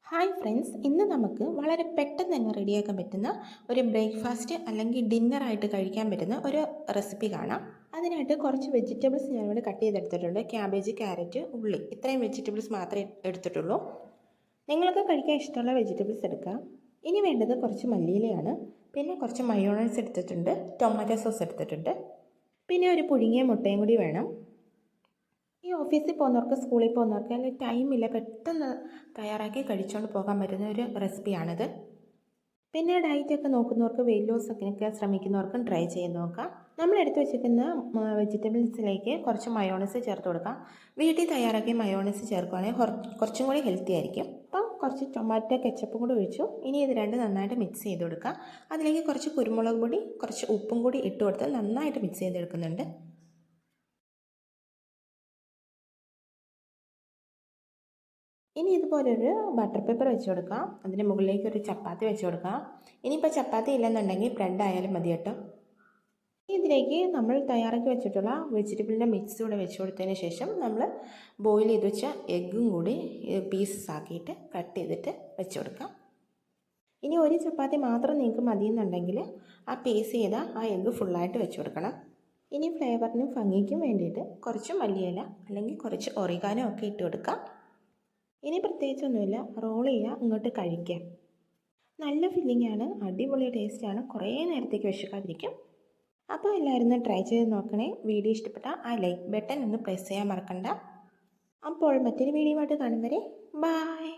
Hi friends, ഇന്ന് നമുക്ക് വളരെ പെട്ടെന്ന് തന്നെ റെഡിയാക്കാൻ പറ്റുന്ന ഒരു ബ്രേക്ക്ഫാസ്റ്റ് അല്ലെങ്കിൽ ഡിന്നറായിട്ട് കഴിക്കാൻ പറ്റുന്ന ഒരു റെസിപ്പി കാണാം. അതിനായിട്ട് കുറച്ച് വെജിറ്റബിൾസ് ഞാനിവിടെ കട്ട് ചെയ്തെടുത്തിട്ടുണ്ട്. ക്യാബേജ്, ക്യാരറ്റ്, ഉള്ളി, ഇത്രയും വെജിറ്റബിൾസ് മാത്രമേ എടുത്തിട്ടുള്ളൂ. നിങ്ങൾക്ക് കഴിക്കാൻ ഇഷ്ടമുള്ള വെജിറ്റബിൾസ് എടുക്കാം. ഇനി വേണ്ടത് കുറച്ച് മല്ലിയിലയാണ്, പിന്നെ കുറച്ച് മയോണൈസ് എടുത്തിട്ടുണ്ട്, ടൊമാറ്റോ സോസ് എടുത്തിട്ടുണ്ട്, പിന്നെ ഒരു പുഴുങ്ങിയ മുട്ടയും കൂടി വേണം. ഈ ഓഫീസിൽ പോകുന്നവർക്ക്, സ്കൂളിൽ പോകുന്നവർക്ക് അല്ലെങ്കിൽ ടൈമില്ല, പെട്ടെന്ന് തയ്യാറാക്കി കഴിച്ചുകൊണ്ട് പോകാൻ പറ്റുന്ന ഒരു റെസിപ്പിയാണിത്. പിന്നെ ഡയറ്റൊക്കെ നോക്കുന്നവർക്ക്, വെയിറ്റ് ലോസ് ഒക്കെ ശ്രമിക്കുന്നവർക്കും ട്രൈ ചെയ്ത് നോക്കാം. നമ്മൾ എടുത്തു വെച്ചിരിക്കുന്ന വെജിറ്റബിൾസിലേക്ക് കുറച്ച് മയോണൈസ് ചേർത്ത് കൊടുക്കാം. വീട്ടിൽ തയ്യാറാക്കി മയോണൈസ് ചേർക്കുകയാണെങ്കിൽ കുറച്ചും കൂടി ഹെൽത്തി ആയിരിക്കും. അപ്പം കുറച്ച് ടൊമാറ്റോ കെച്ചപ്പും കൂടി ഒഴിച്ചു. ഇനി ഇത് രണ്ട് നന്നായിട്ട് മിക്സ് ചെയ്ത് കൊടുക്കാം. അതിലേക്ക് കുറച്ച് കുരുമുളക് പൊടി, കുറച്ച് ഉപ്പും കൂടി ഇട്ട് കൊടുത്ത് നന്നായിട്ട് മിക്സ് ചെയ്തെടുക്കുന്നുണ്ട്. ഇനി ഇതുപോലൊരു ബട്ടർ പേപ്പർ വെച്ച് കൊടുക്കാം. അതിന് മുകളിലേക്ക് ഒരു ചപ്പാത്തി വെച്ച് കൊടുക്കാം. ഇനിയിപ്പോൾ ചപ്പാത്തി ഇല്ലെന്നുണ്ടെങ്കിൽ ബ്രെഡ് ആയാലും മതി കേട്ടോ. ഇതിലേക്ക് നമ്മൾ തയ്യാറാക്കി വെച്ചിട്ടുള്ള വെജിറ്റബിളിൻ്റെ മിക്സ് കൂടെ വെച്ച് കൊടുത്തതിന് ശേഷം നമ്മൾ ബോയിൽ ചെയ്ത് വെച്ച എഗ്ഗും കൂടി പീസസ് ആക്കിയിട്ട് കട്ട് ചെയ്തിട്ട് വെച്ച് കൊടുക്കാം. ഇനി ഒരു ചപ്പാത്തി മാത്രം നിങ്ങൾക്ക് മതിയെന്നുണ്ടെങ്കിൽ ആ പീസ് ചെയ്ത ആ എഗ്ഗ് ഫുള്ളായിട്ട് വെച്ച് കൊടുക്കണം. ഇനി ഫ്ലേവറിനും ഭംഗിക്കും വേണ്ടിയിട്ട് കുറച്ച് മല്ലിയില അല്ലെങ്കിൽ കുറച്ച് ഒറിഗാനോ ഒക്കെ ഇട്ട് കൊടുക്കാം. ഇനി പ്രത്യേകിച്ചൊന്നുമില്ല, റോൾ ചെയ്യുക, ഇങ്ങോട്ട് കഴിക്കാം. നല്ല ഫില്ലിങ്ങാണ്, അടിപൊളി ടേസ്റ്റാണ്, കുറേ നേരത്തേക്ക് വിശക്കാതിരിക്കും. അപ്പോൾ എല്ലാവരും ട്രൈ ചെയ്ത് നോക്കണേ. വീഡിയോ ഇഷ്ടപ്പെട്ടാൽ ആ ലൈക്ക് ബട്ടൺ ഒന്ന് പ്രസ് ചെയ്യാൻ മറക്കണ്ട. അപ്പോൾ മറ്റൊരു വീഡിയോ ആയിട്ട് കാണും വരെ ബൈ.